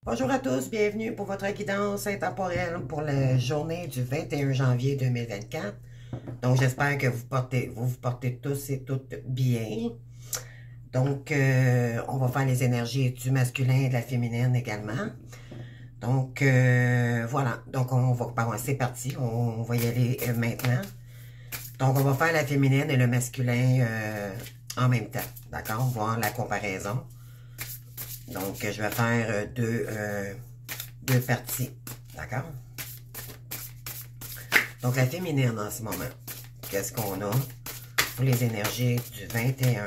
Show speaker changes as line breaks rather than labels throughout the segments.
Bonjour à tous, bienvenue pour votre guidance intemporelle pour la journée du 21 janvier 2024. Donc, j'espère que vous vous portez tous et toutes bien. Donc, on va faire les énergies du masculin et de la féminine également. Donc, voilà. Donc, c'est parti. On va y aller maintenant. Donc, on va faire la féminine et le masculin en même temps. D'accord? On va voir la comparaison. Donc, je vais faire deux parties. D'accord? Donc, la féminine en ce moment. Qu'est-ce qu'on a pour les énergies du 21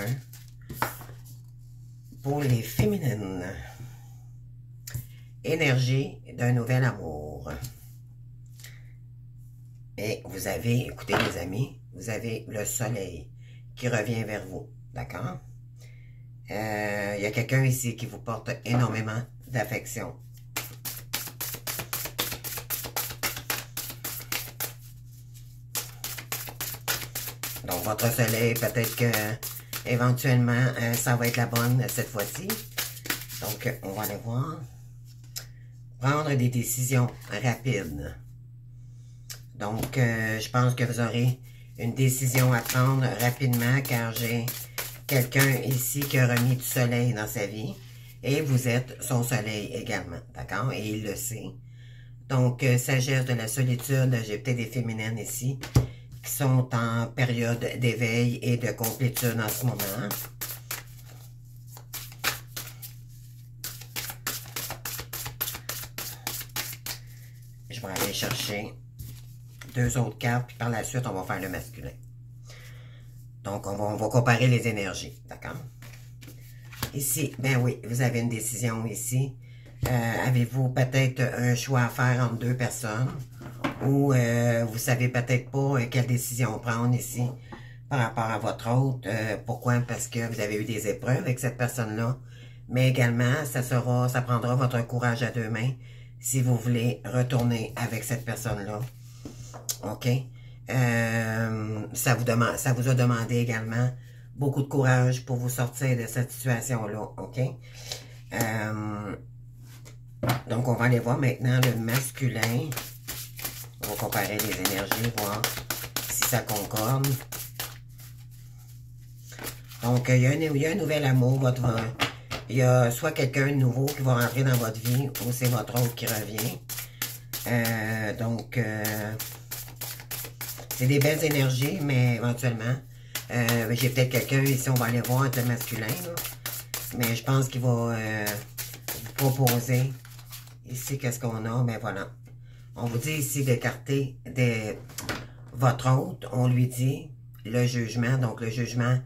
pour les féminines? Énergie d'un nouvel amour. Et vous avez, écoutez les amis, vous avez le soleil qui revient vers vous. D'accord? Il y a quelqu'un ici qui vous porte énormément d'affection. Donc, votre soleil, peut-être que éventuellement, ça va être la bonne cette fois-ci. Donc, on va aller voir. Prendre des décisions rapides. Donc, je pense que vous aurez une décision à prendre rapidement car j'ai quelqu'un ici qui a remis du soleil dans sa vie et vous êtes son soleil également, d'accord? Et il le sait. Donc, sagesse de la solitude, j'ai peut-être des féminines ici qui sont en période d'éveil et de complétude en ce moment. Je vais aller chercher deux autres cartes, puis par la suite, on va faire le masculin. Donc, on va comparer les énergies, d'accord? Ici, ben oui, vous avez une décision ici. Avez-vous peut-être un choix à faire entre deux personnes? Ou vous savez peut-être pas quelle décision prendre ici par rapport à votre autre. Pourquoi? Parce que vous avez eu des épreuves avec cette personne-là. Mais également, ça prendra votre courage à deux mains si vous voulez retourner avec cette personne-là. OK? Ça vous a demandé également beaucoup de courage pour vous sortir de cette situation-là. OK? Donc, on va aller voir maintenant le masculin. On va comparer les énergies, voir si ça concorde. Donc, il y a un nouvel amour. Il y a soit quelqu'un de nouveau qui va rentrer dans votre vie ou c'est votre autre qui revient. C'est des belles énergies, mais éventuellement, j'ai peut-être quelqu'un ici, on va aller voir avec le masculin. Là. Mais je pense qu'il va vous proposer ici qu'est-ce qu'on a. Mais voilà. On vous dit ici d'écarter votre hôte. On lui dit le jugement. Donc, le jugement,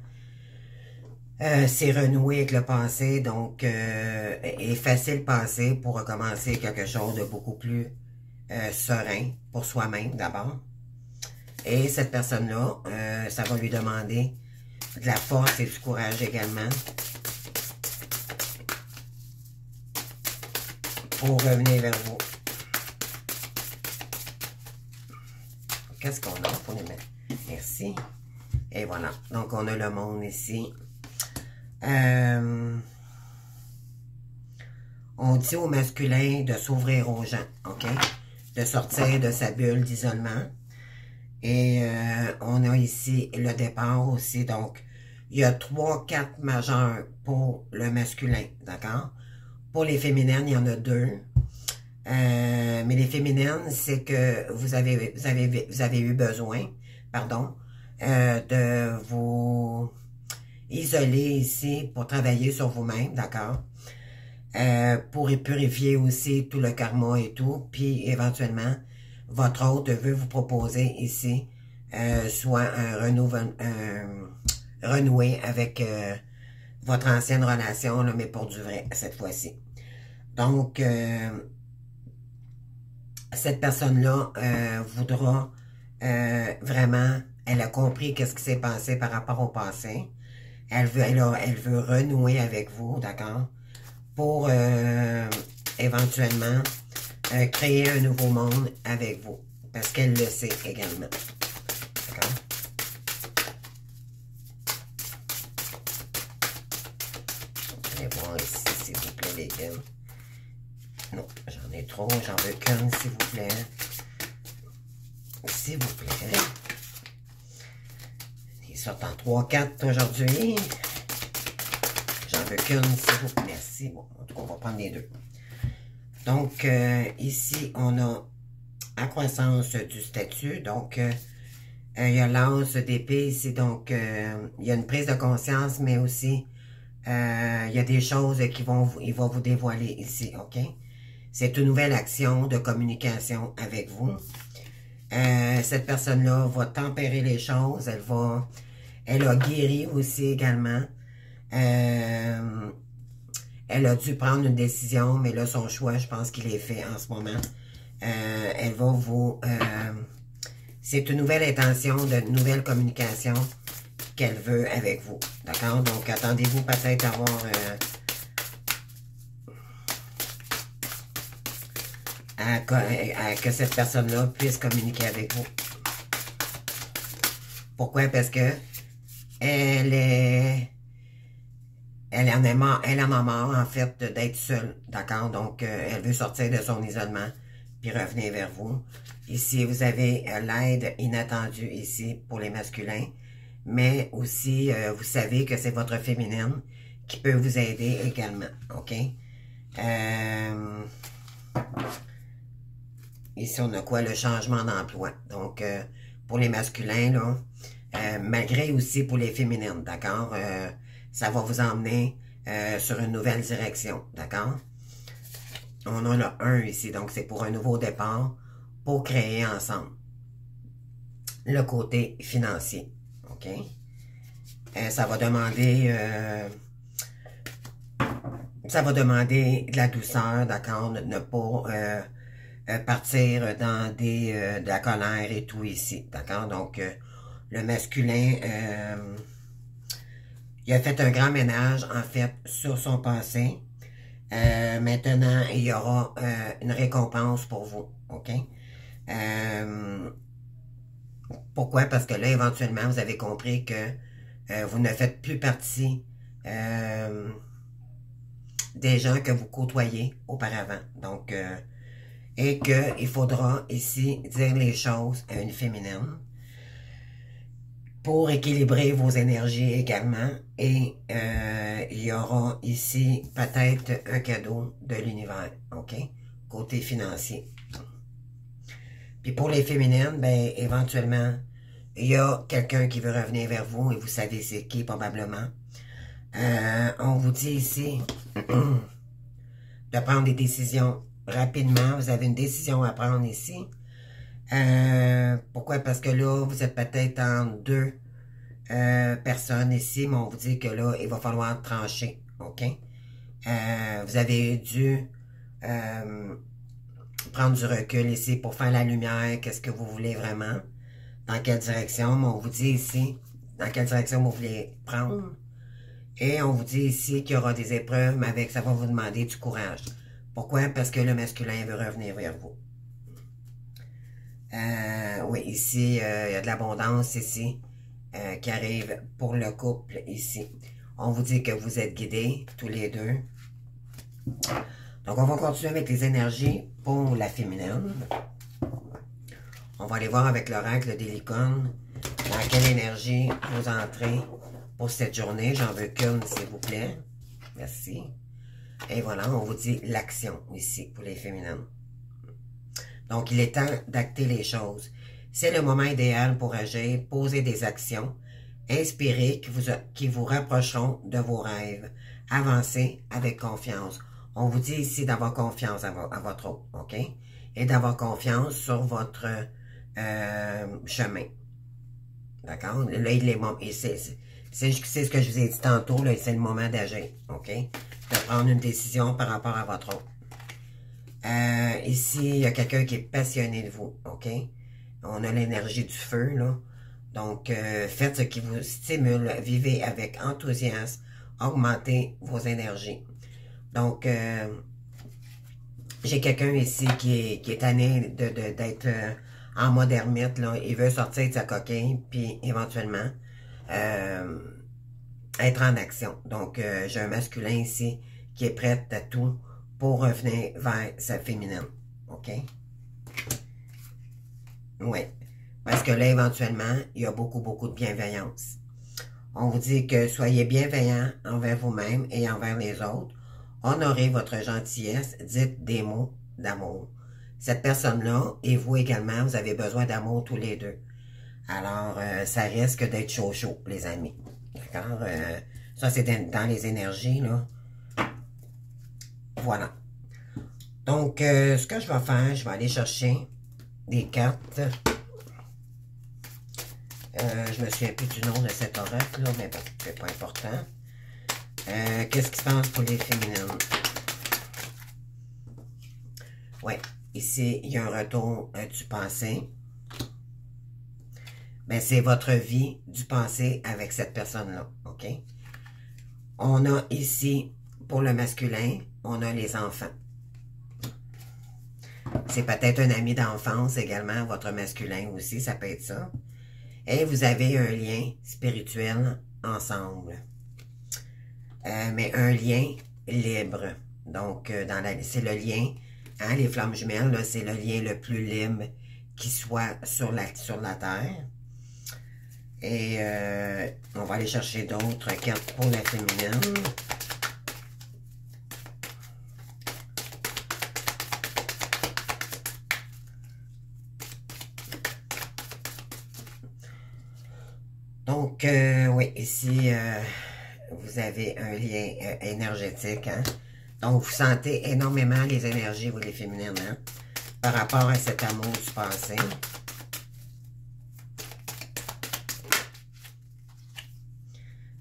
c'est renouer avec le passé. Donc, effacer le passé pour recommencer quelque chose de beaucoup plus serein pour soi-même d'abord. Et cette personne-là, ça va lui demander de la force et du courage également pour revenir vers vous. Qu'est-ce qu'on a pour les mettre? Merci. Et voilà. Donc, on a le monde ici. On dit au masculin de s'ouvrir aux gens, OK? De sortir de sa bulle d'isolement. Et on a ici le départ aussi. Donc, il y a 3 cartes majeures pour le masculin, d'accord? Pour les féminines, il y en a 2. Mais les féminines, c'est que vous avez eu besoin, pardon, de vous isoler ici pour travailler sur vous-même, d'accord? Pour purifier aussi tout le karma et tout, puis éventuellement, votre hôte veut vous proposer ici soit un renouer avec votre ancienne relation, là, mais pour du vrai, cette fois-ci. Donc, cette personne-là voudra vraiment, elle a compris qu'est-ce qui s'est passé par rapport au passé. Elle veut renouer avec vous, d'accord? Pour éventuellement créer un nouveau monde avec vous. Parce qu'elle le sait également. D'accord? Allez voir ici, s'il vous plaît, les gars. Non, j'en ai trop. J'en veux qu'une, s'il vous plaît. S'il vous plaît. Ils sortent en 3-4 aujourd'hui. J'en veux qu'une, s'il vous plaît. Merci. Bon, en tout cas, on va prendre les deux. Donc, ici, on a accroissance du statut. Donc, il y a l'as d'épée ici. Donc, il y a une prise de conscience, mais aussi, il y a des choses il va vous dévoiler ici, OK? C'est une nouvelle action de communication avec vous. Cette personne-là va tempérer les choses. Elle a guéri aussi également. Elle a dû prendre une décision, mais là, son choix, je pense qu'il est fait en ce moment. Elle va vous... c'est une nouvelle intention, de nouvelle communication qu'elle veut avec vous. D'accord? Donc, attendez-vous peut-être à avoir... à que cette personne-là puisse communiquer avec vous. Pourquoi? Parce que elle en a marre, en fait, d'être seule. D'accord? Donc, elle veut sortir de son isolement puis revenir vers vous. Ici, vous avez l'aide inattendue ici pour les masculins. Mais aussi, vous savez que c'est votre féminine qui peut vous aider également. OK? Ici, on a quoi? Le changement d'emploi. Donc, pour les masculins, là, malgré aussi pour les féminines, d'accord? Ça va vous emmener sur une nouvelle direction, d'accord? On en a un ici, donc c'est pour un nouveau départ, pour créer ensemble. Le côté financier, OK? Ça va demander de la douceur, d'accord? Ne pas partir dans de la colère et tout ici, d'accord? Donc, le masculin, il a fait un grand ménage, en fait, sur son passé. Maintenant, il y aura une récompense pour vous, OK? Pourquoi? Parce que là, éventuellement, vous avez compris que vous ne faites plus partie des gens que vous côtoyez auparavant. Donc, et qu'il faudra ici dire les choses à une féminine pour équilibrer vos énergies également. Et il y aura ici peut-être un cadeau de l'univers, OK? Côté financier. Puis pour les féminines, ben éventuellement, il y a quelqu'un qui veut revenir vers vous et vous savez c'est qui probablement. On vous dit ici de prendre des décisions rapidement. Vous avez une décision à prendre ici. Pourquoi? Parce que là, vous êtes peut-être en deux personnes ici, mais on vous dit que là, il va falloir trancher, OK? Vous avez dû prendre du recul ici pour faire la lumière, qu'est-ce que vous voulez vraiment, dans quelle direction, mais on vous dit ici, dans quelle direction vous voulez prendre. Et on vous dit ici qu'il y aura des épreuves, mais avec ça va vous demander du courage. Pourquoi? Parce que le masculin veut revenir vers vous. Oui, ici, il y a de l'abondance ici qui arrive pour le couple ici. On vous dit que vous êtes guidés, tous les deux. Donc, on va continuer avec les énergies pour la féminine. On va aller voir avec l'oracle des licornes dans quelle énergie vous entrez pour cette journée. J'en veux qu'une, s'il vous plaît. Merci. Et voilà, on vous dit l'action ici pour les féminines. Donc, il est temps d'acter les choses. C'est le moment idéal pour agir, poser des actions, inspirer qui vous rapprocheront de vos rêves. Avancez avec confiance. On vous dit ici d'avoir confiance à votre autre, OK? Et d'avoir confiance sur votre chemin. D'accord? Là, c'est ce que je vous ai dit tantôt, là, c'est le moment d'agir, OK? De prendre une décision par rapport à votre autre. Ici, il y a quelqu'un qui est passionné de vous, OK? On a l'énergie du feu, là. Donc, faites ce qui vous stimule, vivez avec enthousiasme, augmentez vos énergies. Donc, j'ai quelqu'un ici qui est tanné d'être en mode ermite, là. Il veut sortir de sa coquille, puis éventuellement, être en action. Donc, j'ai un masculin ici qui est prêt à tout pour revenir vers sa féminine. OK? Oui. Parce que là, éventuellement, il y a beaucoup, beaucoup de bienveillance. On vous dit que soyez bienveillants envers vous-même et envers les autres. Honorez votre gentillesse. Dites des mots d'amour. Cette personne-là et vous également, vous avez besoin d'amour tous les deux. Alors, ça risque d'être chaud, les amis. D'accord? Ça, c'est dans les énergies, là. Voilà. Donc, ce que je vais faire, je vais aller chercher des cartes. Je me souviens plus du nom de cet oracle, là, mais bon, c'est pas important. Qu'est-ce qui se passe pour les féminines? Oui, ici, il y a un retour du passé. Mais c'est votre vie du passé avec cette personne-là, OK? On a ici, pour le masculin, on a les enfants. C'est peut-être un ami d'enfance également, votre masculin aussi, ça peut être ça. Et vous avez un lien spirituel ensemble. Mais un lien libre. Donc, c'est le lien, hein, les flammes jumelles, c'est le lien le plus libre qui soit sur la Terre. Et on va aller chercher d'autres cartes pour la féminine. Donc, oui, ici, vous avez un lien énergétique. Hein? Donc, vous sentez énormément les énergies, vous les féminines, hein? Par rapport à cet amour du passé.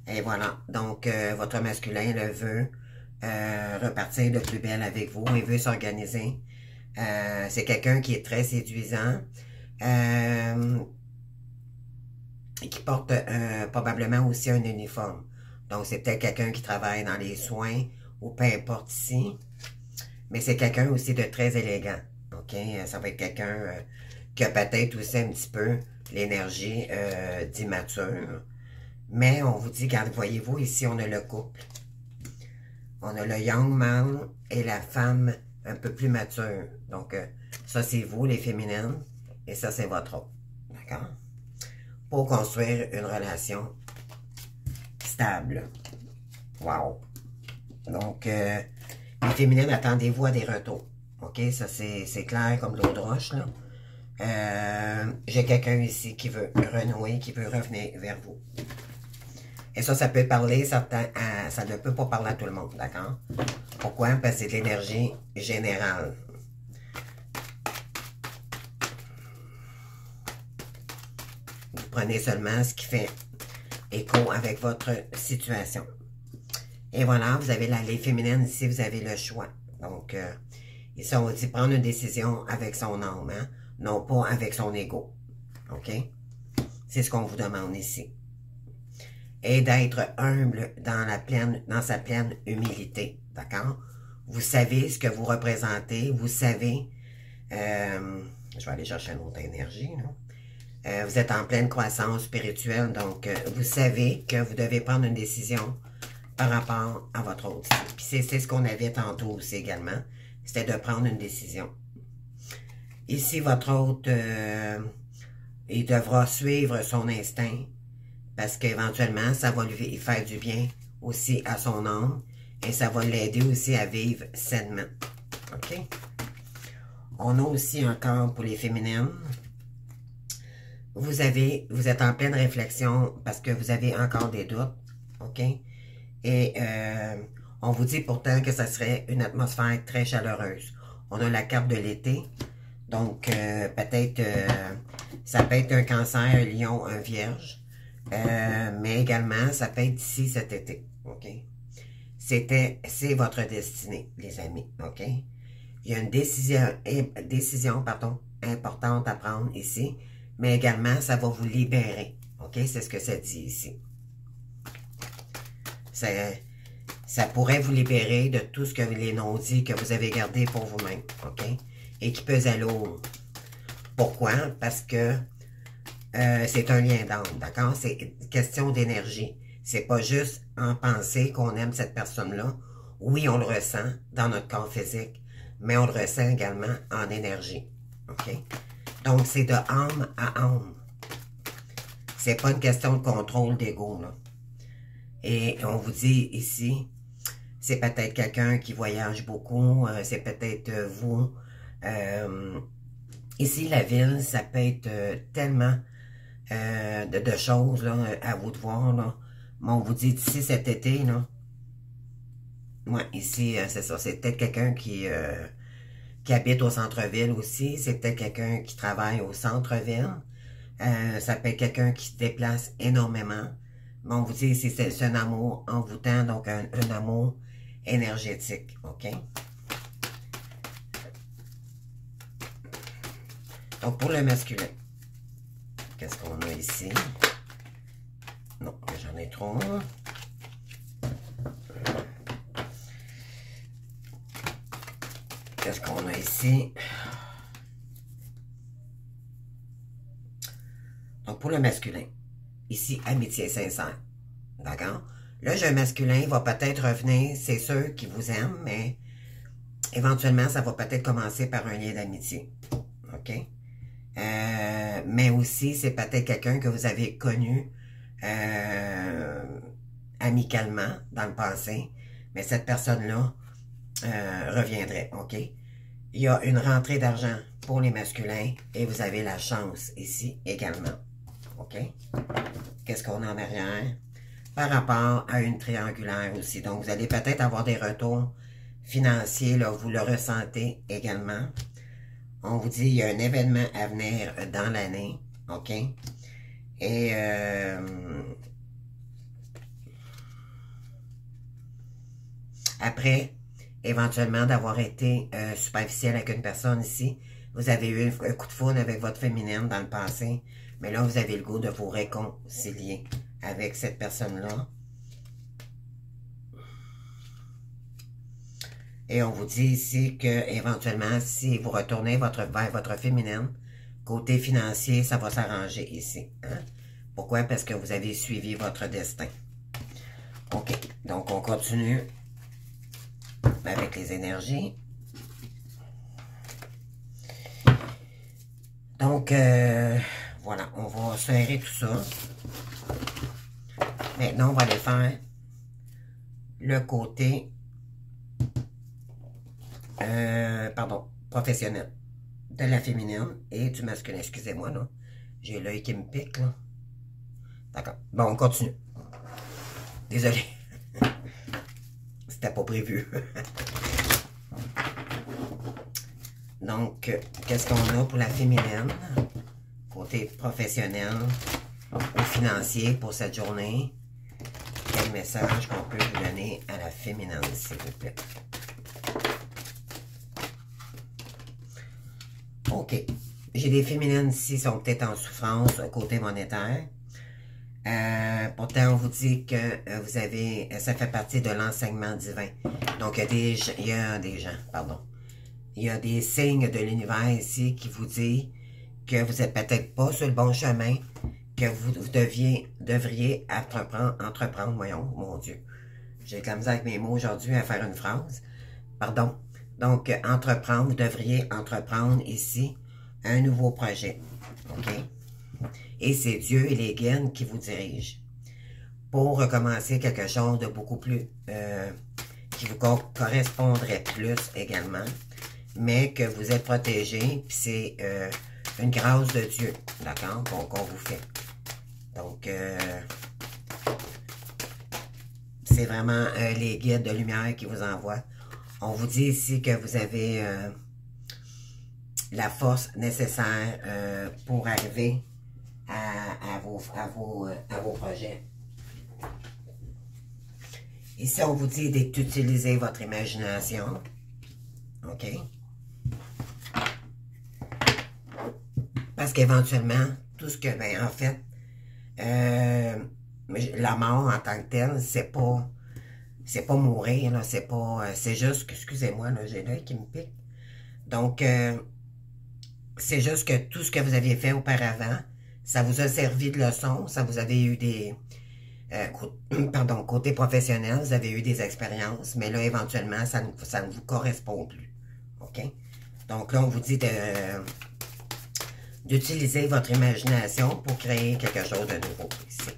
Et voilà. Donc, votre masculin le veut repartir de plus belle avec vous. Il veut s'organiser. C'est quelqu'un qui est très séduisant. Qui porte probablement aussi un uniforme. Donc, c'est peut-être quelqu'un qui travaille dans les soins ou peu importe ici. Mais c'est quelqu'un aussi de très élégant. OK? Ça va être quelqu'un qui a peut-être aussi un petit peu l'énergie d'immature. Mais on vous dit, regardez, voyez-vous, ici, on a le couple. On a le young man et la femme un peu plus mature. Donc, ça, c'est vous, les féminines. Et ça, c'est votre autre. D'accord? Pour construire une relation stable. Wow! Donc, les féminines, attendez-vous à des retours. OK? Ça, c'est clair comme l'eau de roche, là. J'ai quelqu'un ici qui veut renouer, qui veut revenir vers vous. Et ça peut parler, ça ne peut pas parler à tout le monde, d'accord? Pourquoi? Parce que c'est de l'énergie générale. Vous prenez seulement ce qui fait écho avec votre situation. Et voilà, vous avez les féminines ici, vous avez le choix. Donc, ici, on dit prendre une décision avec son âme, hein? Non pas avec son ego. OK? C'est ce qu'on vous demande ici. Et d'être humble dans sa pleine humilité. D'accord? Vous savez ce que vous représentez. Vous savez... je vais aller chercher une autre énergie, là. Vous êtes en pleine croissance spirituelle, donc vous savez que vous devez prendre une décision par rapport à votre autre. Puis c'est ce qu'on avait tantôt aussi également, c'était de prendre une décision. Ici, votre hôte, il devra suivre son instinct, parce qu'éventuellement, ça va lui faire du bien aussi à son âme, et ça va l'aider aussi à vivre sainement. OK? On a aussi encore pour les féminines, vous êtes en pleine réflexion parce que vous avez encore des doutes, OK? Et on vous dit pourtant que ça serait une atmosphère très chaleureuse. On a la carte de l'été, donc peut-être, ça peut être un cancer, un lion, un vierge, mais également, ça peut être d'ici cet été, OK? C'est votre destinée, les amis, OK? Il y a une décision importante à prendre ici, mais également, ça va vous libérer. OK? C'est ce que ça dit ici. Ça pourrait vous libérer de tout ce que les non-dits que vous avez gardé pour vous-même. OK? Et qui pesait lourd. Pourquoi? Parce que c'est un lien d'âme. D'accord? C'est une question d'énergie. C'est pas juste en penser qu'on aime cette personne-là Oui, on le ressent dans notre corps physique, mais on le ressent également en énergie. OK? Donc, c'est de âme à âme. C'est pas une question de contrôle d'ego, là. Et on vous dit ici, c'est peut-être quelqu'un qui voyage beaucoup, c'est peut-être vous. Ici, la ville, ça peut être tellement de choses, là, à vous de voir, là. Mais on vous dit ici, cet été, là, ouais, ici, c'est ça, c'est peut-être quelqu'un qui habite au centre-ville aussi, c'est peut-être quelqu'un qui travaille au centre-ville, ça peut être quelqu'un qui se déplace énormément. Mais on vous dit, c'est un amour envoûtant, donc un amour énergétique, OK? Donc, pour le masculin, qu'est-ce qu'on a ici? Non, j'en ai trop. Qu'est-ce qu'on a ici? Donc, pour le masculin, ici, amitié sincère. D'accord? Le jeu masculin va peut-être revenir, c'est ceux qui vous aiment, mais éventuellement, ça va peut-être commencer par un lien d'amitié. OK? Mais aussi, c'est peut-être quelqu'un que vous avez connu amicalement dans le passé, mais cette personne-là reviendrait, OK? Il y a une rentrée d'argent pour les masculins et vous avez la chance ici également, OK? Qu'est-ce qu'on a en arrière? Par rapport à une triangulaire aussi. Donc, vous allez peut-être avoir des retours financiers, là, vous le ressentez également. On vous dit, il y a un événement à venir dans l'année, OK? Et après, éventuellement, d'avoir été superficiel avec une personne ici, vous avez eu un coup de foudre avec votre féminine dans le passé, mais là, vous avez le goût de vous réconcilier avec cette personne-là. Et on vous dit ici que éventuellement, si vous retournez vers votre féminine, côté financier, ça va s'arranger ici. Hein? Pourquoi? Parce que vous avez suivi votre destin. OK. Donc, on continue avec les énergies. Donc, voilà. On va serrer tout ça. Maintenant, on va aller faire le côté professionnel de la féminine et du masculin. Excusez-moi, là. J'ai l'œil qui me pique, là. D'accord. Bon, on continue. Désolé. C'était pas prévu. Donc, qu'est-ce qu'on a pour la féminine? Côté professionnel ou financier pour cette journée. Quel message qu'on peut vous donner à la féminine, s'il vous plaît? OK. J'ai des féminines ici qui sont peut-être en souffrance côté monétaire. Pourtant, on vous dit que vous avez, ça fait partie de l'enseignement divin. Donc, il y a des signes de l'univers ici qui vous disent que vous n'êtes peut-être pas sur le bon chemin, que vous devriez entreprendre, voyons, mon Dieu. J'ai de la misère avec mes mots aujourd'hui à faire une phrase. Pardon. Donc, vous devriez entreprendre ici un nouveau projet. OK? Et c'est Dieu et les guides qui vous dirigent pour recommencer quelque chose de beaucoup plus, qui vous correspondrait plus également, mais que vous êtes protégé, puis c'est une grâce de Dieu, d'accord, qu'on vous fait. Donc, c'est vraiment les guides de lumière qui vous envoient. On vous dit ici que vous avez la force nécessaire pour arriver à vos projets. Ici, on vous dit d'utiliser votre imagination. OK? Parce qu'éventuellement, tout ce que, ben, en fait, la mort en tant que telle, c'est pas mourir, là, c'est juste, excusez-moi, là, j'ai l'œil qui me pique. Donc, c'est juste que tout ce que vous aviez fait auparavant, ça vous a servi de leçon, ça vous avez eu pardon, côté professionnel, vous avez eu des expériences, mais là, éventuellement, ça ne vous correspond plus. OK? Donc là, on vous dit d'utiliser votre imagination pour créer quelque chose de nouveau ici.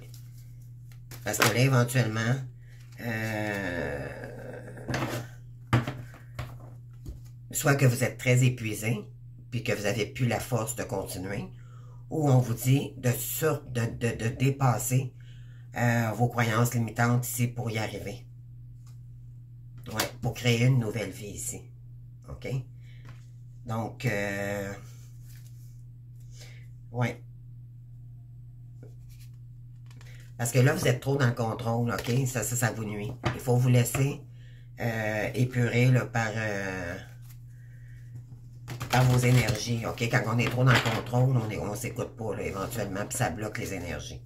Parce que là, éventuellement, soit que vous êtes très épuisé, puis que vous n'avez plus la force de continuer, ou on vous dit de dépasser vos croyances limitantes ici pour y arriver. Ouais, pour créer une nouvelle vie ici. OK? Donc, ouais. Parce que là, vous êtes trop dans le contrôle, OK? Ça vous nuit. Il faut vous laisser épurer là, par vos énergies, OK? Quand on est trop dans le contrôle, on s'écoute pas, là, éventuellement, puis ça bloque les énergies.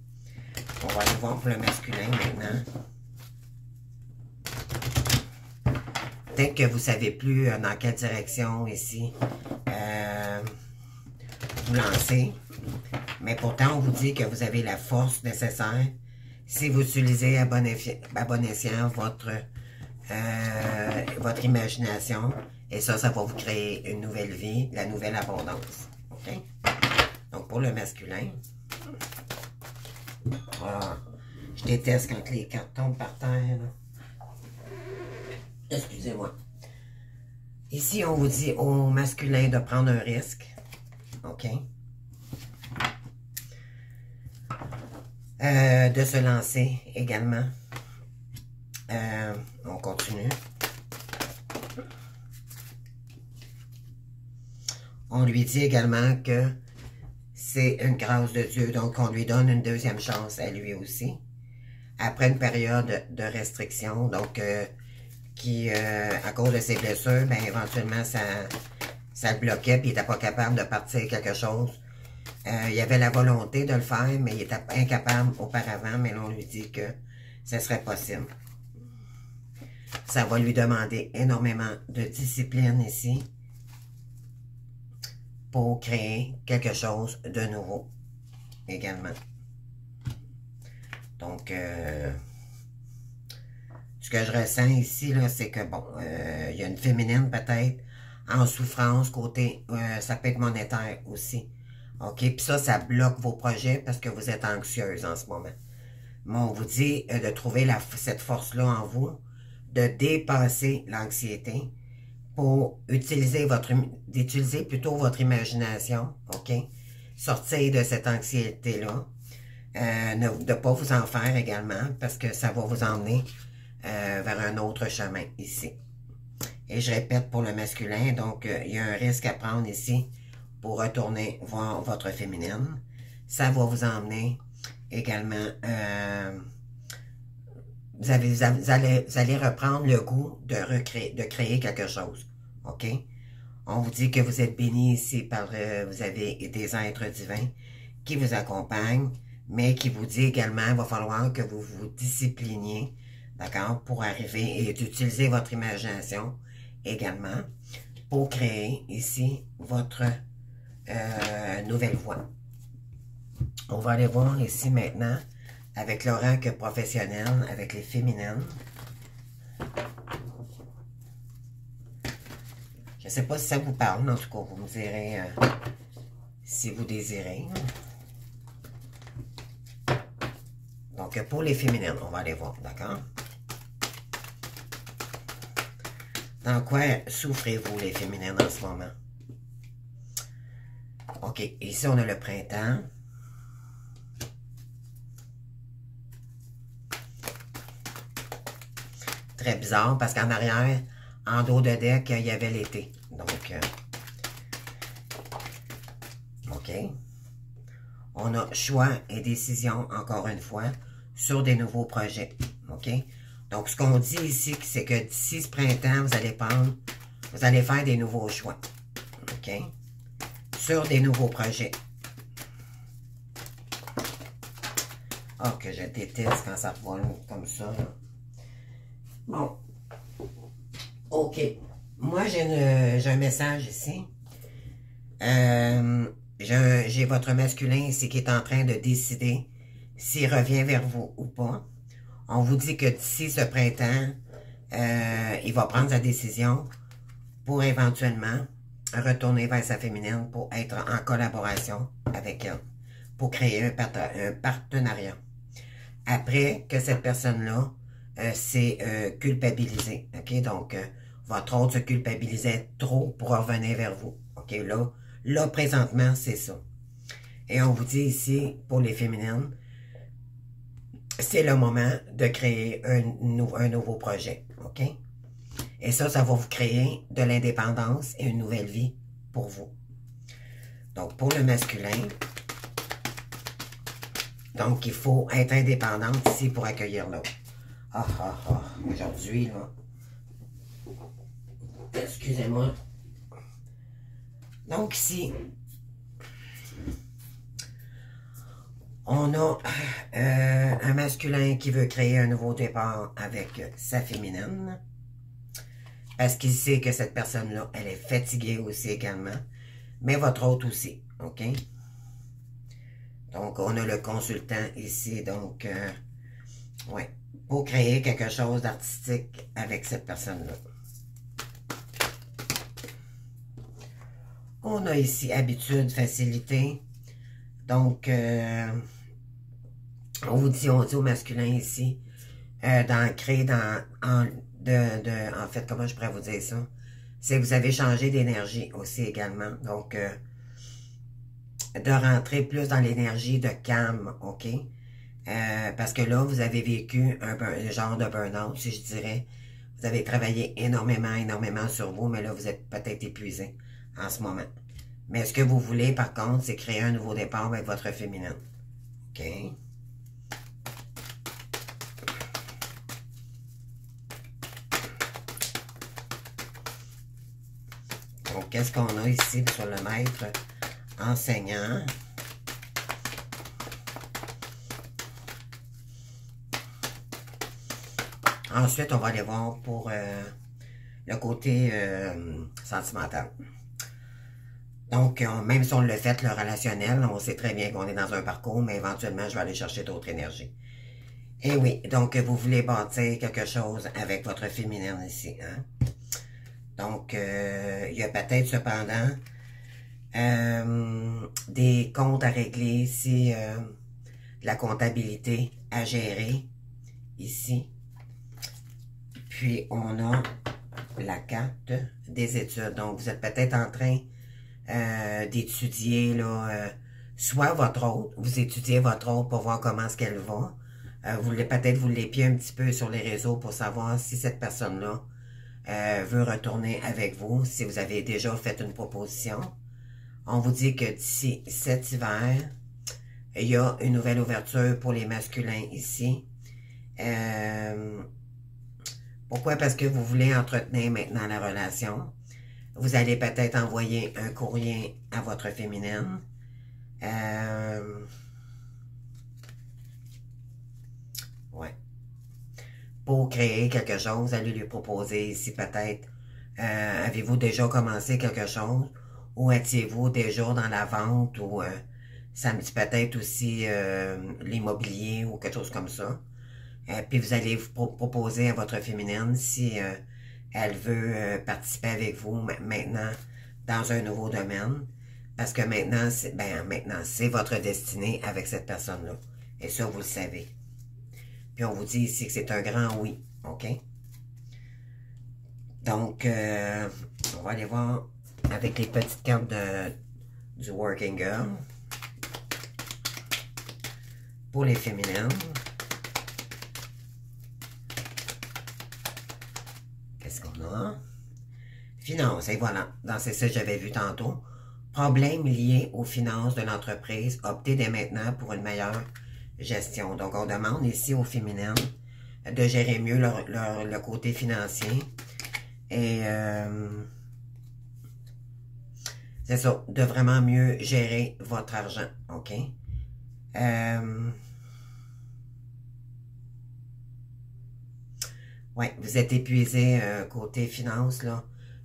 On va aller voir pour le masculin maintenant. Peut-être que vous ne savez plus dans quelle direction ici vous lancer. Mais pourtant, on vous dit que vous avez la force nécessaire si vous utilisez à bon escient votre imagination. Et ça va vous créer une nouvelle vie, la nouvelle abondance. OK? Donc, pour le masculin, je déteste quand les cartes tombent par terre. Excusez-moi. Ici, on vous dit au masculin de prendre un risque. OK? De se lancer également. On continue. On lui dit également que c'est une grâce de Dieu, donc on lui donne une deuxième chance à lui aussi. Après une période de restriction, donc à cause de ses blessures, ben éventuellement ça le bloquait, puis il n'était pas capable de partir quelque chose. Il avait la volonté de le faire, mais il était incapable auparavant, mais là on lui dit que ce serait possible. Ça va lui demander énormément de discipline ici pour créer quelque chose de nouveau également. Donc, ce que je ressens ici, là, c'est que, bon, il y a une féminine peut-être en souffrance côté, ça peut être monétaire aussi. OK? Puis ça bloque vos projets parce que vous êtes anxieuse en ce moment. Mais on vous dit de trouver cette force-là en vous, de dépasser l'anxiété pour d'utiliser plutôt votre imagination, OK? Sortir de cette anxiété-là. De ne pas vous en faire également, parce que ça va vous emmener vers un autre chemin ici. Et je répète pour le masculin, donc il y a un risque à prendre ici pour retourner voir votre féminine. Ça va vous emmener également, vous allez reprendre le goût de créer quelque chose. OK? On vous dit que vous êtes béni ici par, vous avez des êtres divins qui vous accompagnent, mais qui vous dit également, il va falloir que vous vous discipliniez, d'accord, pour arriver et d'utiliser votre imagination également pour créer ici votre nouvelle voie. On va aller voir ici maintenant avec l'oracle professionnel, avec les féminines. Je ne sais pas si ça vous parle, en tout cas, vous me direz si vous désirez. Donc, pour les féminines, on va aller voir, d'accord? Dans quoi souffrez-vous, les féminines, en ce moment? OK, ici, on a le printemps. Très bizarre, parce qu'en arrière, en dos de deck, il y avait l'été. Donc, OK. On a choix et décision, encore une fois, sur des nouveaux projets. OK? Donc, ce qu'on dit ici, c'est que d'ici ce printemps, vous allez faire des nouveaux choix. OK? Sur des nouveaux projets. Oh, que je déteste quand ça vole comme ça, là. Bon. OK. Moi, j'ai un message ici. J'ai votre masculin ici qui est en train de décider s'il revient vers vous ou pas. On vous dit que d'ici ce printemps, il va prendre sa décision pour éventuellement retourner vers sa féminine pour être en collaboration avec elle, pour créer un partenariat. Après que cette personne-là s'est culpabilisée, ok? Donc, votre autre se culpabilisait trop pour revenir vers vous, ok? Là présentement, c'est ça. Et on vous dit ici, pour les féminines, c'est le moment de créer un nouveau projet, ok? Et ça va vous créer de l'indépendance et une nouvelle vie pour vous. Donc, pour le masculin, donc il faut être indépendante ici pour accueillir l'autre. Aujourd'hui, là, excusez-moi. Donc ici, on a un masculin qui veut créer un nouveau départ avec sa féminine. Parce qu'il sait que cette personne-là, elle est fatiguée aussi également. Mais votre autre aussi, ok? Donc, on a le consultant ici, donc, ouais, pour créer quelque chose d'artistique avec cette personne-là. On a ici habitude, facilité. Donc, on dit au masculin ici, d'ancrer en fait, comment je pourrais vous dire ça? C'est que vous avez changé d'énergie aussi également. Donc, de rentrer plus dans l'énergie de calme, ok? Parce que là, vous avez vécu un genre de burn-out, si je dirais. Vous avez travaillé énormément sur vous, mais là, vous êtes peut-être épuisé en ce moment. Mais ce que vous voulez, par contre, c'est créer un nouveau départ avec votre féminine. OK? Donc, qu'est-ce qu'on a ici sur le maître enseignant? Ensuite, on va aller voir pour le côté sentimental. Donc, même si on le fait, le relationnel, on sait très bien qu'on est dans un parcours, mais éventuellement, je vais aller chercher d'autres énergies. Et oui, donc, vous voulez bâtir quelque chose avec votre féminine ici. Hein? Donc, il y a peut-être cependant des comptes à régler ici, de la comptabilité à gérer ici. Puis, on a la carte des études. Donc, vous êtes peut-être en train d'étudier, là, soit votre autre, vous étudiez votre autre pour voir comment est-ce qu'elle va. Peut-être vous l'épiez un petit peu sur les réseaux pour savoir si cette personne-là veut retourner avec vous, si vous avez déjà fait une proposition. On vous dit que d'ici cet hiver, il y a une nouvelle ouverture pour les masculins ici. Pourquoi? Parce que vous voulez entretenir maintenant la relation. Vous allez peut-être envoyer un courrier à votre féminine. Ouais. Pour créer quelque chose, vous allez lui proposer ici peut-être, avez-vous déjà commencé quelque chose? Ou étiez-vous déjà dans la vente? Ou ça me dit peut-être aussi l'immobilier ou quelque chose comme ça. Puis vous allez vous proposer à votre féminine si elle veut participer avec vous maintenant dans un nouveau domaine. Parce que maintenant, c'est votre destinée avec cette personne-là. Et ça, vous le savez. Puis on vous dit ici que c'est un grand oui. OK? Donc, on va aller voir avec les petites cartes du Working Girl. Pour les féminines. Qu'est-ce qu'on a? Finances, et voilà. C'est ça que j'avais vu tantôt. Problèmes liés aux finances de l'entreprise. Optez dès maintenant pour une meilleure gestion. Donc, on demande ici aux féminines de gérer mieux le côté financier. Et c'est ça, de vraiment mieux gérer votre argent. OK? Ouais, vous êtes épuisé côté finance, là.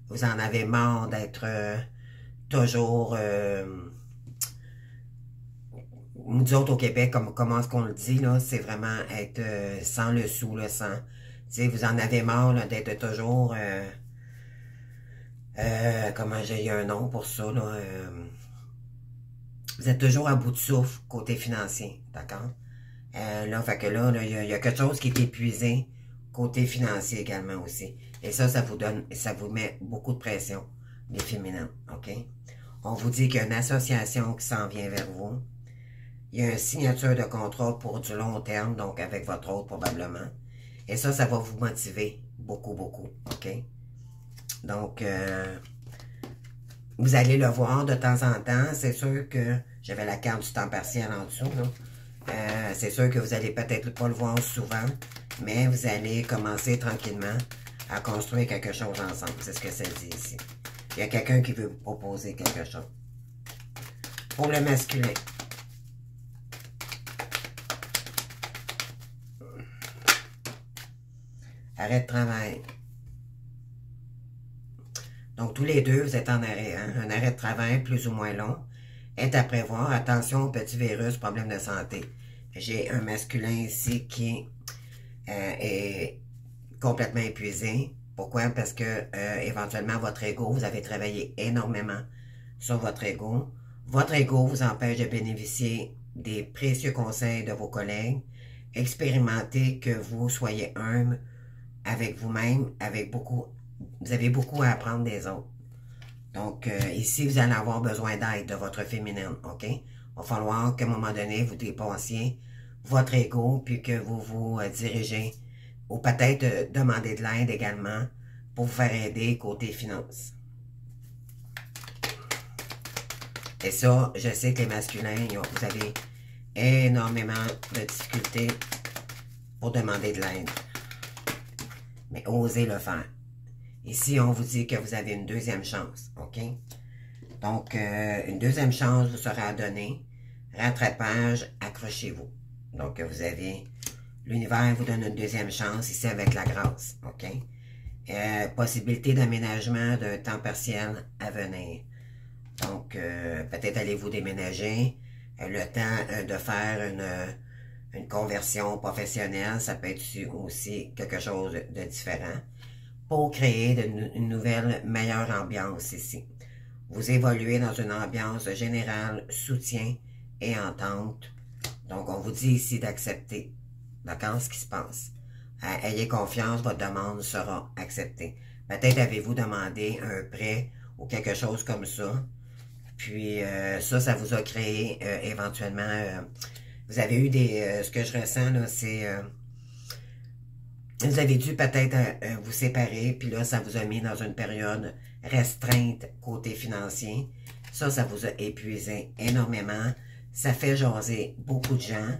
Vous en avez marre d'être toujours nous autres au Québec, comment est-ce qu'on le dit, là, c'est vraiment être sans le sou, là, sans... Tu sais, vous en avez marre, là, d'être toujours... comment j'ai un nom pour ça, là... vous êtes toujours à bout de souffle, côté financier, d'accord? Là, fait que là, il y a quelque chose qui est épuisé, côté financier également aussi. Et ça vous donne, ça vous met beaucoup de pression, les féminins, OK? On vous dit qu'il y a une association qui s'en vient vers vous. Il y a une signature de contrat pour du long terme, donc avec votre autre probablement. Et ça va vous motiver beaucoup, beaucoup, OK? Donc, vous allez le voir de temps en temps. C'est sûr que j'avais la carte du temps partiel en dessous, là. C'est sûr que vous allez peut-être pas le voir souvent, mais vous allez commencer tranquillement à construire quelque chose ensemble. C'est ce que ça dit ici. Il y a quelqu'un qui veut vous proposer quelque chose. Pour le masculin. Arrêt de travail. Donc, tous les deux, vous êtes en arrêt. Hein? Un arrêt de travail plus ou moins long est à prévoir. Attention aux petits virus, problèmes de santé. J'ai un masculin ici qui est complètement épuisé. Pourquoi? Parce que éventuellement, votre ego, vous avez travaillé énormément sur votre ego. Votre ego vous empêche de bénéficier des précieux conseils de vos collègues. Expérimentez que vous soyez humble avec vous-même, vous avez beaucoup à apprendre des autres. Donc, ici, vous allez avoir besoin d'aide de votre féminine, OK? Il va falloir qu'à un moment donné, vous dépassiez votre ego, puis que vous vous dirigez, ou peut-être demander de l'aide également, pour vous faire aider côté finances. Et ça, je sais que les masculins, vous avez énormément de difficultés pour demander de l'aide. Mais osez le faire. Ici, on vous dit que vous avez une deuxième chance, OK? Donc, une deuxième chance vous sera donnée. Rattrapage, accrochez-vous. Donc, vous avez... L'univers vous donne une deuxième chance ici avec la grâce, OK? Possibilité d'aménagement d'un temps partiel à venir. Donc, peut-être allez-vous déménager. Le temps de faire une conversion professionnelle, ça peut être aussi quelque chose de différent pour créer une nouvelle, meilleure ambiance ici. Vous évoluez dans une ambiance générale, soutien et entente. Donc, on vous dit ici d'accepter, d'accord, ce qui se passe. Ayez confiance, votre demande sera acceptée. Peut-être avez-vous demandé un prêt ou quelque chose comme ça. Puis, ça vous a créé éventuellement... vous avez eu des... ce que je ressens, là, c'est... vous avez dû peut-être vous séparer, puis là, ça vous a mis dans une période restreinte côté financier. Ça vous a épuisé énormément. Ça fait jaser beaucoup de gens.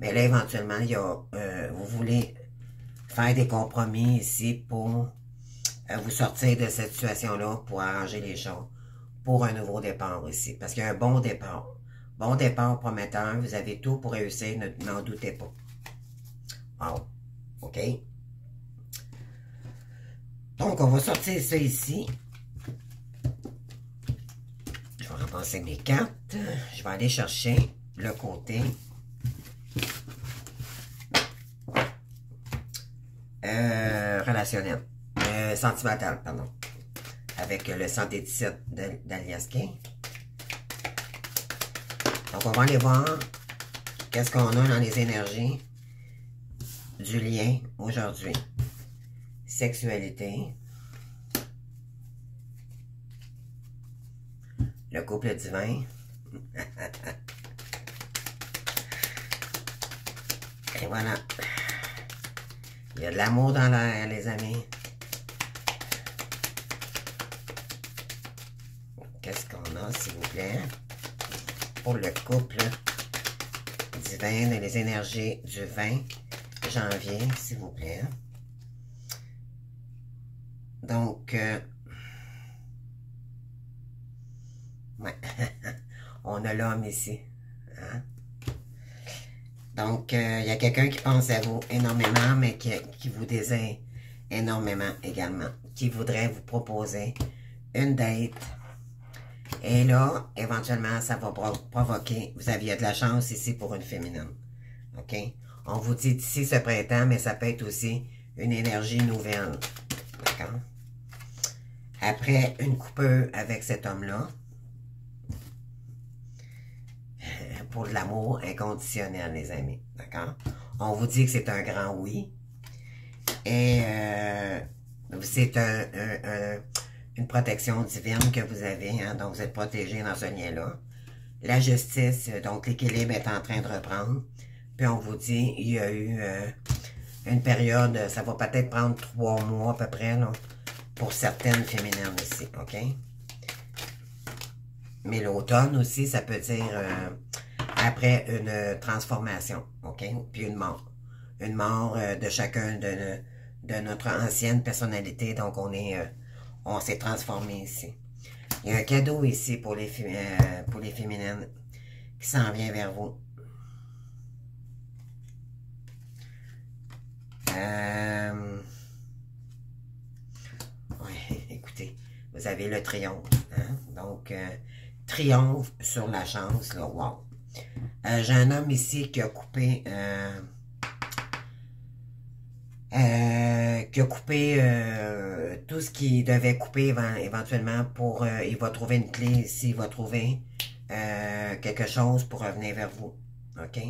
Mais là, éventuellement, il y a, vous voulez faire des compromis ici pour vous sortir de cette situation-là, pour arranger les choses, pour un nouveau départ ici. Parce qu'il y a un bon départ. Bon départ prometteur, vous avez tout pour réussir, n'en doutez pas. Wow. OK? Donc, on va sortir ça ici. Je vais ramasser mes cartes. Je vais aller chercher le côté relationnel. Sentimental, pardon. Avec le synthéticide d'Aliaskin. Donc, on va aller voir qu'est-ce qu'on a dans les énergies du lien aujourd'hui. Sexualité. Le couple divin. Et voilà. Il y a de l'amour dans l'air, les amis. Qu'est-ce qu'on a, s'il vous plaît? Pour le couple divin et les énergies du 20 janvier, s'il vous plaît. Donc, ouais. On a l'homme ici. Hein? Donc, il y a quelqu'un qui pense à vous énormément, mais qui vous désire énormément également. Qui voudrait vous proposer une date Et là, éventuellement, ça va provoquer, vous aviez de la chance ici pour une féminine. OK? On vous dit d'ici ce printemps, mais ça peut être aussi une énergie nouvelle. D'accord? Après une coupure avec cet homme-là, pour de l'amour inconditionnel, les amis. D'accord? On vous dit que c'est un grand oui. Et c'est une protection divine que vous avez. Hein? Donc, vous êtes protégé dans ce lien-là. La justice, donc l'équilibre est en train de reprendre. Puis on vous dit, il y a eu une période, ça va peut-être prendre 3 mois à peu près, là, pour certaines féminines ici, OK? Mais l'automne aussi, ça peut dire après une transformation, OK? Puis une mort. Une mort de chacun de notre ancienne personnalité. Donc, on s'est transformé ici. Il y a un cadeau ici pour les féminines qui s'en vient vers vous. Ouais, écoutez, vous avez le triomphe. Hein? Donc, triomphe sur la chance, là, wow. J'ai un homme ici qui a coupé tout ce qu'il devait couper éventuellement pour... il va trouver une clé ici, il va trouver quelque chose pour revenir vers vous. OK?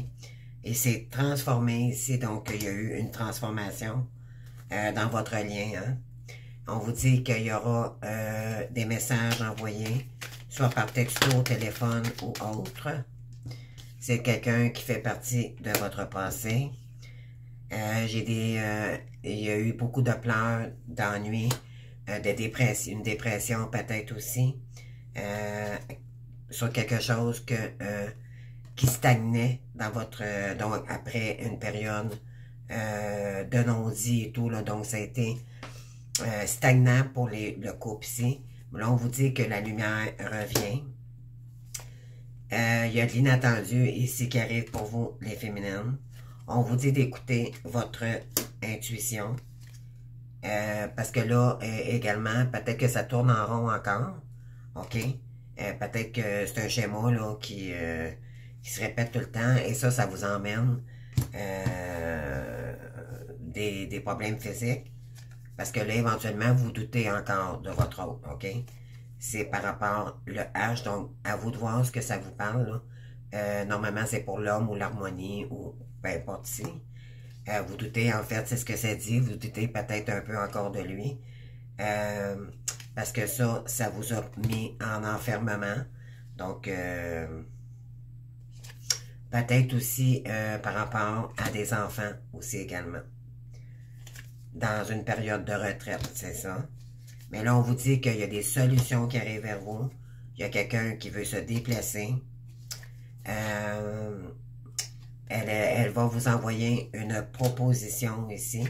Et c'est transformé ici, donc il y a eu une transformation dans votre lien. Hein? On vous dit qu'il y aura des messages envoyés, soit par texto, téléphone ou autre. C'est quelqu'un qui fait partie de votre passé. Il y a eu beaucoup de pleurs, d'ennuis, une dépression peut-être aussi, sur quelque chose qui stagnait dans votre, donc après une période de non-dit et tout, là, donc ça a été stagnant pour le couple ici. Là, on vous dit que la lumière revient. Il y a de l'inattendu ici qui arrive pour vous, les féminines. On vous dit d'écouter votre intuition. Parce que là, également, peut-être que ça tourne en rond encore. OK? Peut-être que c'est un schéma là, qui se répète tout le temps. Et ça vous emmène des problèmes physiques. Parce que là, éventuellement, vous doutez encore de votre autre. OK? C'est par rapport le H. Donc, à vous de voir ce que ça vous parle. Là. Normalement, c'est pour l'homme ou l'harmonie ou peu importe ici. Vous doutez, en fait, c'est ce que ça dit. Vous doutez peut-être un peu encore de lui. Parce que ça vous a mis en enfermement. Donc, peut-être aussi par rapport à des enfants aussi également. Dans une période de retraite, c'est ça. Mais là, on vous dit qu'il y a des solutions qui arrivent vers vous. Il y a quelqu'un qui veut se déplacer. Elle va vous envoyer une proposition ici.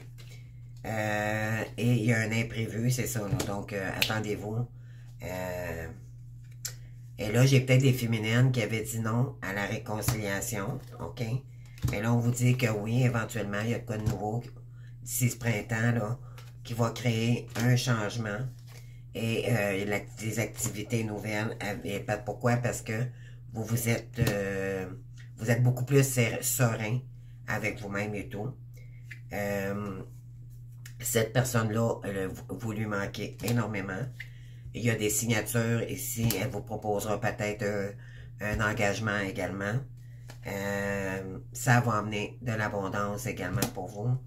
Et il y a un imprévu, c'est ça. Là. Donc, attendez-vous. Et là, j'ai peut-être des féminines qui avaient dit non à la réconciliation. OK? Mais là, on vous dit que oui, éventuellement, il y a quoi de nouveau d'ici ce printemps, là, qui va créer un changement et des activités nouvelles. Et pourquoi? Parce que vous êtes beaucoup plus serein avec vous-même et tout. Cette personne-là, vous lui manquez énormément. Il y a des signatures ici. Elle vous proposera peut-être un engagement également. Ça va amener de l'abondance également pour vous.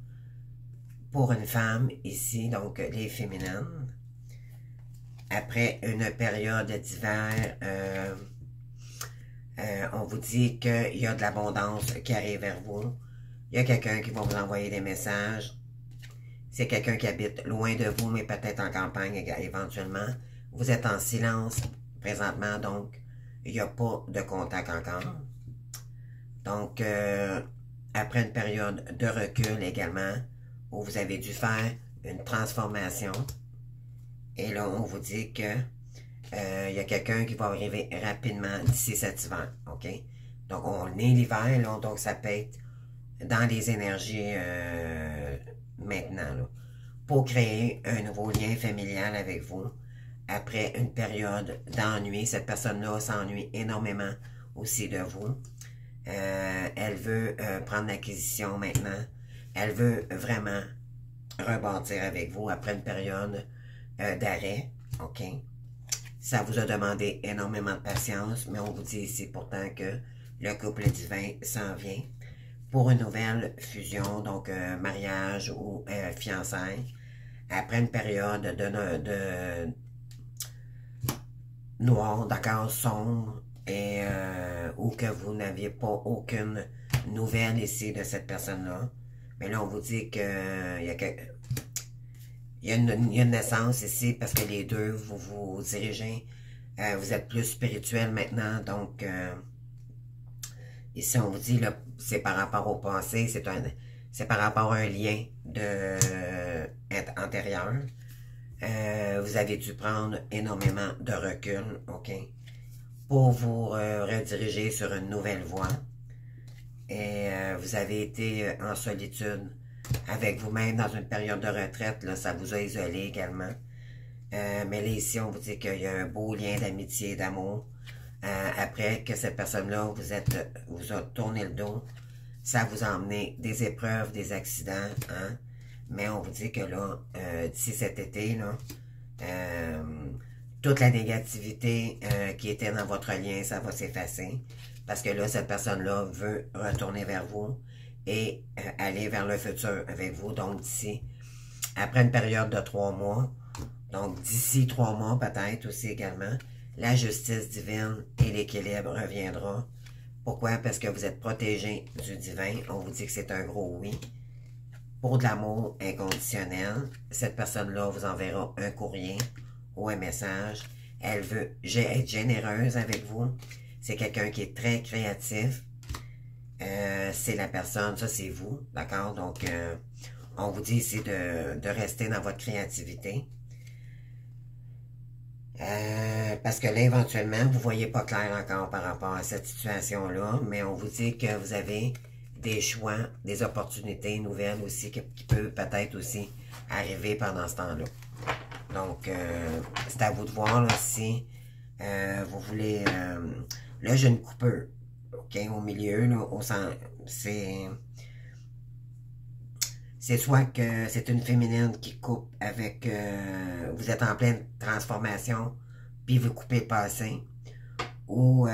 Pour une femme ici, donc les féminines. Après une période d'hiver, on vous dit qu'il y a de l'abondance qui arrive vers vous. Il y a quelqu'un qui va vous envoyer des messages. C'est quelqu'un qui habite loin de vous, mais peut-être en campagne éventuellement. Vous êtes en silence présentement, donc il n'y a pas de contact encore. Donc, après une période de recul également, où vous avez dû faire une transformation. Et là, on vous dit que il y a quelqu'un qui va arriver rapidement d'ici cet hiver. OK? Donc, on est l'hiver, là, donc ça peut être dans les énergies maintenant, là, pour créer un nouveau lien familial avec vous, après une période d'ennui. Cette personne-là s'ennuie énormément aussi de vous. Elle veut prendre l'acquisition maintenant. Elle veut vraiment rebâtir avec vous après une période d'arrêt. OK? Ça vous a demandé énormément de patience, mais on vous dit ici pourtant que le couple divin s'en vient pour une nouvelle fusion, donc mariage ou fiançailles, après une période de noir, d'accord, sombre, et où que vous n'aviez pas aucune nouvelle ici de cette personne-là. Mais là, on vous dit que il y a une naissance ici parce que les deux, vous vous dirigez, vous êtes plus spirituel maintenant, donc ici on vous dit, c'est par rapport au passé, c'est par rapport à un lien antérieur. Vous avez dû prendre énormément de recul, OK, pour vous rediriger sur une nouvelle voie. Et vous avez été en solitude avec vous-même dans une période de retraite, là, ça vous a isolé également. Mais là, ici, on vous dit qu'il y a un beau lien d'amitié, d'amour. Après que cette personne-là vous a tourné le dos, ça vous a emmené des épreuves, des accidents, hein? Mais on vous dit que là, d'ici cet été, là, toute la négativité qui était dans votre lien, ça va s'effacer. Parce que là, cette personne-là veut retourner vers vous et aller vers le futur avec vous. Donc, d'ici, après une période de 3 mois, donc d'ici 3 mois peut-être aussi également, la justice divine et l'équilibre reviendra. Pourquoi? Parce que vous êtes protégé du divin. On vous dit que c'est un gros oui. Pour de l'amour inconditionnel, cette personne-là vous enverra un courrier ou un message. Elle veut être généreuse avec vous. C'est quelqu'un qui est très créatif. C'est la personne, ça c'est vous, d'accord? Donc, on vous dit ici de rester dans votre créativité. Parce que là, éventuellement, vous ne voyez pas clair encore par rapport à cette situation-là, mais on vous dit que vous avez des choix, des opportunités nouvelles aussi, qui peuvent peut-être aussi arriver pendant ce temps-là. Donc, c'est à vous de voir là, si vous voulez... là, j'ai une coupeur, OK, au milieu, là, c'est soit que c'est une féminine qui coupe avec... vous êtes en pleine transformation, puis vous coupez le passé. Ou...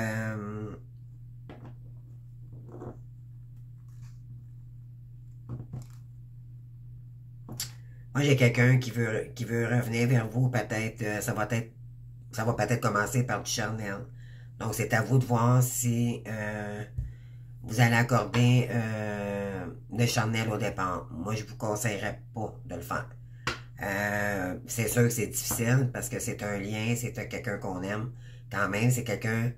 moi, j'ai quelqu'un qui veut revenir vers vous, peut-être, ça va peut-être commencer par du charnel. Donc, c'est à vous de voir si vous allez accorder le charnel au départ. Moi, je vous conseillerais pas de le faire. C'est sûr que c'est difficile parce que c'est un lien, c'est quelqu'un qu'on aime. Quand même, c'est quelqu'un...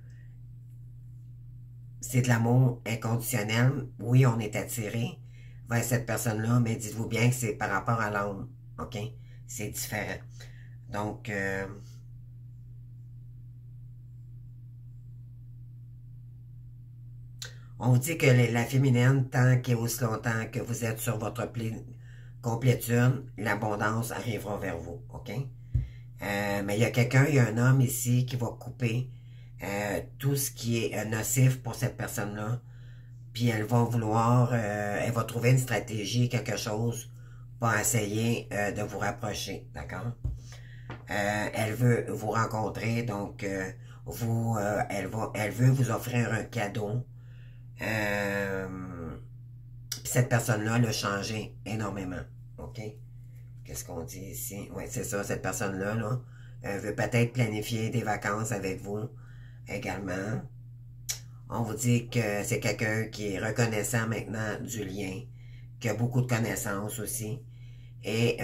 C'est de l'amour inconditionnel. Oui, on est attiré vers cette personne-là, mais dites-vous bien que c'est par rapport à l'homme. OK? C'est différent. Donc... on vous dit que la féminine, tant qu'elle aussi longtemps que vous êtes sur votre complétude, l'abondance arrivera vers vous, OK? Mais il y a un homme ici qui va couper tout ce qui est nocif pour cette personne-là. Puis elle va vouloir, elle va trouver une stratégie, quelque chose pour essayer de vous rapprocher, d'accord? Elle veut vous rencontrer, donc elle veut vous offrir un cadeau. Puis cette personne-là l'a changé énormément. OK? Qu'est-ce qu'on dit ici? Oui, c'est ça, cette personne-là veut peut-être planifier des vacances avec vous également. On vous dit que c'est quelqu'un qui est reconnaissant maintenant du lien, qui a beaucoup de connaissances aussi. Et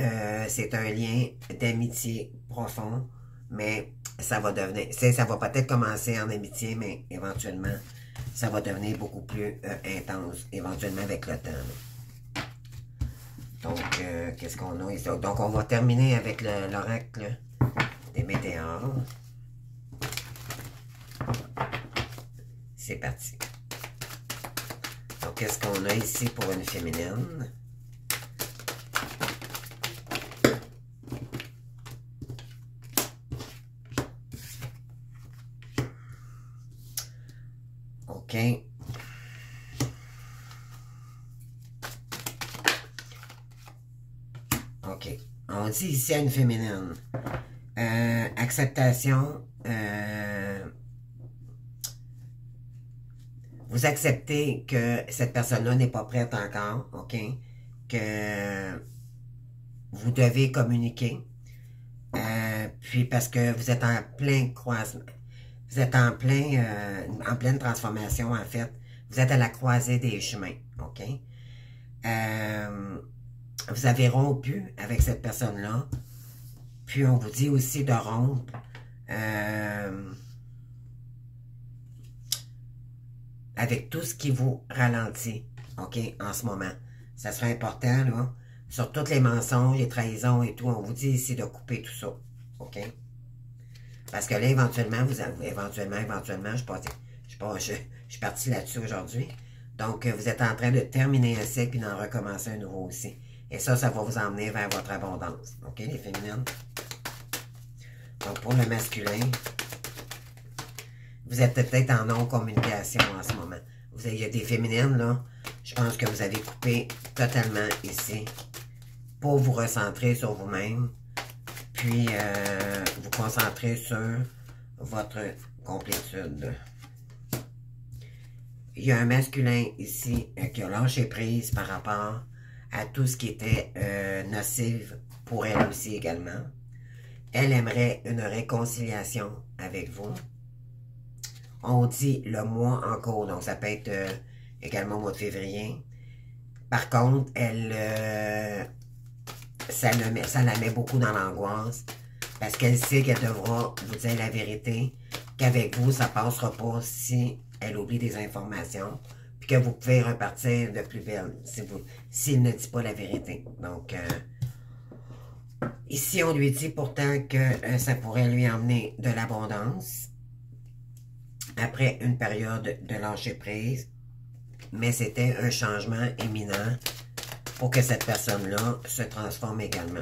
c'est un lien d'amitié profond, mais ça va devenir... ça va peut-être commencer en amitié, mais éventuellement... ça va devenir beaucoup plus intense, éventuellement avec le temps. Donc, qu'est-ce qu'on a ici? Donc, on va terminer avec l'oracle des météores. C'est parti. Donc, qu'est-ce qu'on a ici pour une féminine? OK. OK. On dit ici à une féminine. Acceptation. Vous acceptez que cette personne-là n'est pas prête encore, OK? Que vous devez communiquer. Puis parce que vous êtes en plein croisement. Vous êtes en pleine transformation, en fait. Vous êtes à la croisée des chemins, OK? Vous avez rompu avec cette personne-là. Puis on vous dit aussi de rompre. Avec tout ce qui vous ralentit, OK, en ce moment. Ça serait important, là. Sur tous les mensonges, les trahisons et tout, on vous dit ici de couper tout ça, OK? Parce que là, éventuellement, je suis parti là-dessus aujourd'hui. Donc, vous êtes en train de terminer un cycle et d'en recommencer un nouveau aussi. Et ça va vous emmener vers votre abondance. OK, les féminines? Donc, pour le masculin, vous êtes peut-être en non-communication en ce moment. Il y a des féminines, là. Je pense que vous avez coupé totalement ici pour vous recentrer sur vous-même. Puis, vous concentrer sur votre complétude. Il y a un masculin ici qui a lâché prise par rapport à tout ce qui était nocif pour elle aussi également. Elle aimerait une réconciliation avec vous. On dit le mois en cours, donc ça peut être également au mois de février. Par contre, ça la met beaucoup dans l'angoisse parce qu'elle sait qu'elle devra vous dire la vérité, qu'avec vous, ça ne passera pas si elle oublie des informations, puis que vous pouvez repartir de plus belle s'il ne dit pas la vérité. Donc, ici, on lui dit pourtant que ça pourrait lui emmener de l'abondance après une période de lâcher-prise, mais c'était un changement imminent pour que cette personne-là se transforme également.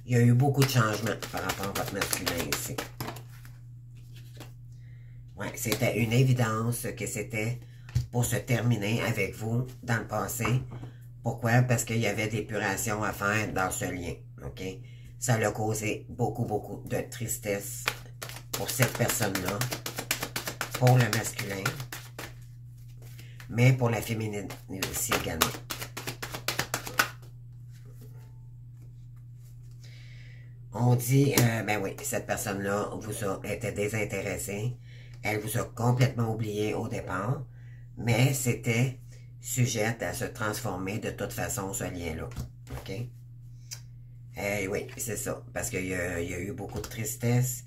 Il y a eu beaucoup de changements par rapport à votre masculin ici. Ouais, c'était une évidence que c'était pour se terminer avec vous dans le passé. Pourquoi? Parce qu'il y avait d'épuration à faire dans ce lien, OK? Ça a causé beaucoup, beaucoup de tristesse pour cette personne-là, pour le masculin, mais pour la féminine aussi également. On dit, ben oui, cette personne-là vous a été désintéressée, elle vous a complètement oublié au départ, mais c'était sujette à se transformer de toute façon, ce lien-là, OK? Oui, c'est ça. Parce qu'il y a eu beaucoup de tristesse,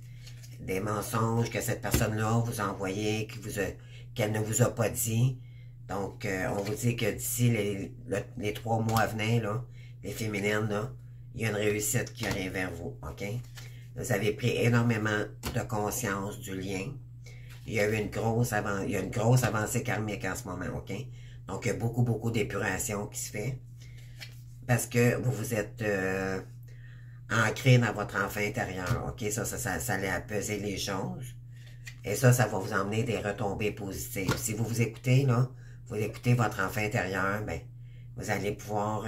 des mensonges que cette personne-là vous a envoyés, qu'elle ne vous a pas dit. Donc, on vous dit que d'ici les 3 mois à venir, là, les féminines, là, il y a une réussite qui arrive vers vous, OK? Vous avez pris énormément de conscience du lien. Il y a eu une grosse avancée karmique en ce moment, OK? Donc, il y a beaucoup, beaucoup d'épuration qui se fait. Parce que vous vous êtes ancré dans votre enfant intérieur, OK? Ça allait apaiser les choses. Et ça va vous emmener des retombées positives. Si vous vous écoutez, là, vous écoutez votre enfant intérieur, ben, vous allez pouvoir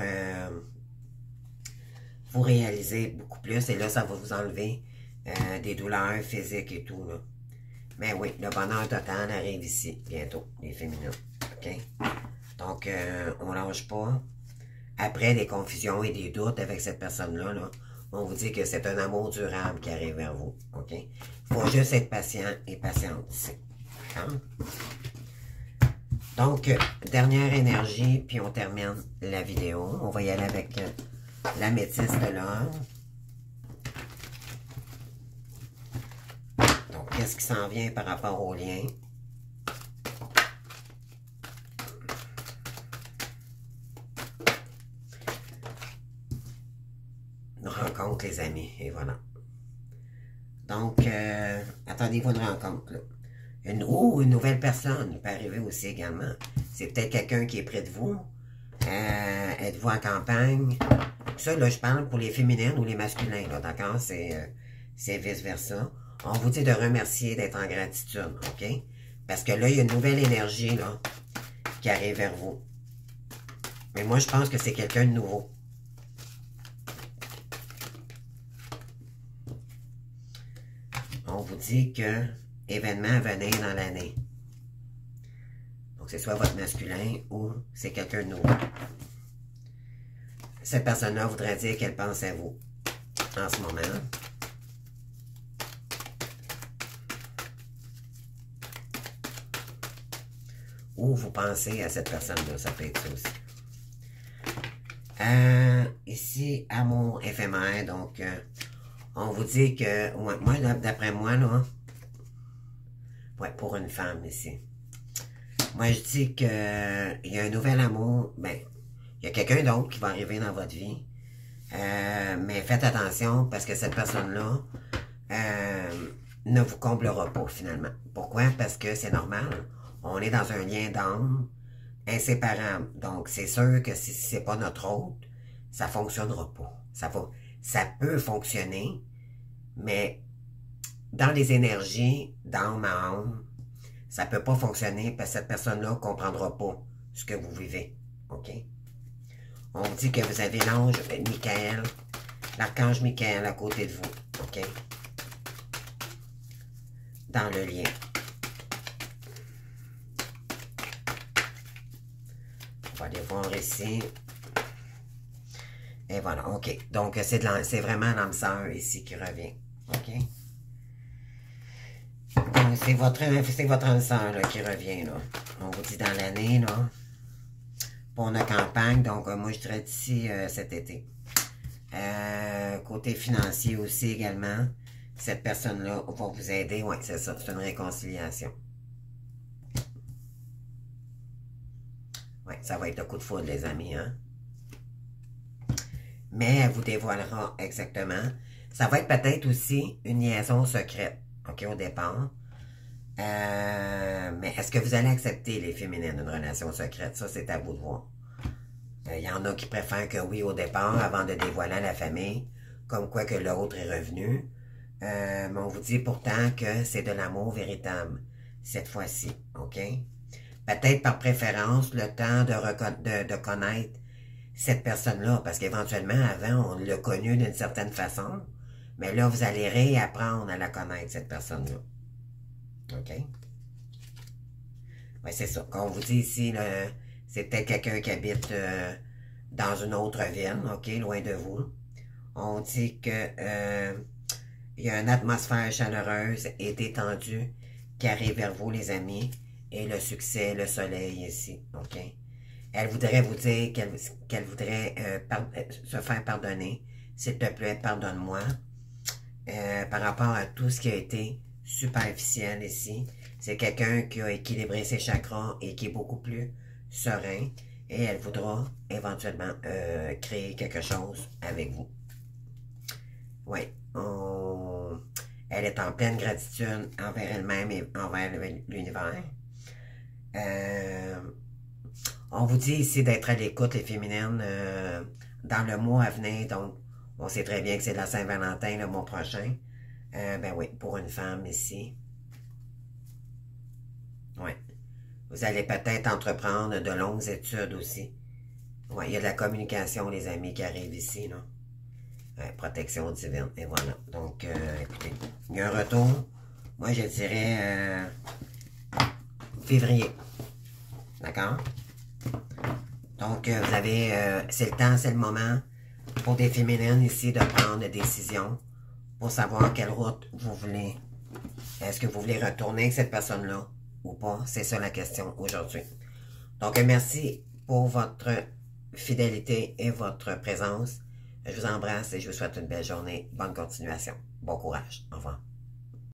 vous réaliser beaucoup plus. Et là, ça va vous enlever des douleurs physiques et tout, là. Mais oui, le bonheur total arrive ici, bientôt, les féminins, OK? Donc, on lâche pas. Après des confusions et des doutes avec cette personne-là, là, on vous dit que c'est un amour durable qui arrive vers vous, OK? Il faut juste être patient et patiente ici. D'accord? Donc, dernière énergie, puis on termine la vidéo. On va y aller avec l'améthyste de l'or. Donc, qu'est-ce qui s'en vient par rapport au lien? Une rencontre, les amis, et voilà. Donc, attendez-vous une rencontre, là. Une nouvelle personne peut arriver aussi également. C'est peut-être quelqu'un qui est près de vous. Êtes-vous en campagne? Ça, là, je parle pour les féminines ou les masculins, là, d'accord? C'est vice-versa. On vous dit de remercier, d'être en gratitude, OK? Parce que là, il y a une nouvelle énergie, là, qui arrive vers vous. Mais moi, je pense que c'est quelqu'un de nouveau. On vous dit que événement à venir dans l'année. Donc, c'est soit votre masculin ou c'est quelqu'un de nouveau. Cette personne-là voudrait dire qu'elle pense à vous en ce moment. Ou vous pensez à cette personne-là, ça peut être ça aussi. Ici, amour éphémère, donc on vous dit que, ouais, moi, d'après moi, là, ouais, pour une femme ici, moi, je dis que il y a un nouvel amour, ben, il y a quelqu'un d'autre qui va arriver dans votre vie, mais faites attention parce que cette personne-là ne vous comblera pas, finalement. Pourquoi? Parce que c'est normal, on est dans un lien d'âme inséparable. Donc, c'est sûr que si c'est pas notre hôte, ça fonctionnera pas. Ça peut fonctionner, mais dans les énergies d'âme à âme, ça peut pas fonctionner parce que cette personne-là comprendra pas ce que vous vivez. OK? On vous dit que vous avez l'ange Michael, l'archange Michael à côté de vous. OK? Dans le lien. On va aller voir ici. Et voilà, OK. Donc, c'est vraiment l'âme sœur ici qui revient. OK? Donc, c'est votre âme sœur là, qui revient, là. On vous dit dans l'année, là. Pour la campagne, donc, moi, je dirais d'ici cet été. Côté financier aussi, également. Cette personne-là va vous aider. Oui, c'est ça. C'est une réconciliation. Oui, ça va être un coup de foudre, les amis, hein? Mais elle vous dévoilera exactement. Ça va être peut-être aussi une liaison secrète, OK, au départ. Mais est-ce que vous allez accepter, les féminines, une relation secrète? Ça, c'est à vous de voir. Il y en a qui préfèrent que oui au départ, avant de dévoiler à la famille, comme quoi que l'autre est revenu. Mais on vous dit pourtant que c'est de l'amour véritable, cette fois-ci, OK? Peut-être par préférence, le temps de connaître cette personne-là, parce qu'éventuellement, avant, on l'a connue d'une certaine façon, mais là, vous allez réapprendre à la connaître, cette personne-là. OK? Oui, c'est ça. Comme on vous dit ici, c'est peut-être quelqu'un qui habite dans une autre ville, OK, loin de vous. On dit que il y a une atmosphère chaleureuse et détendue qui arrive vers vous, les amis, et le succès, le soleil ici, OK? Elle voudrait vous dire qu'elle voudrait se faire pardonner. S'il te plaît, pardonne-moi. Par rapport à tout ce qui a été superficiel ici. C'est quelqu'un qui a équilibré ses chakras et qui est beaucoup plus serein. Et elle voudra éventuellement créer quelque chose avec vous. Oui. Elle est en pleine gratitude envers elle-même et envers l'univers. On vous dit ici d'être à l'écoute, les féminines, dans le mois à venir. Donc, on sait très bien que c'est la Saint-Valentin le mois prochain. Ben oui, pour une femme ici. Oui. Vous allez peut-être entreprendre de longues études aussi. Oui, il y a de la communication, les amis, qui arrive ici, là. Protection divine, et voilà. Donc, écoutez, il y a un retour. Moi, je dirais février. D'accord? Donc, vous avez, c'est le temps, c'est le moment pour des féminines ici de prendre des décisions pour savoir quelle route vous voulez. Est-ce que vous voulez retourner avec cette personne-là ou pas? C'est ça la question aujourd'hui. Donc, merci pour votre fidélité et votre présence. Je vous embrasse et je vous souhaite une belle journée. Bonne continuation. Bon courage. Au revoir.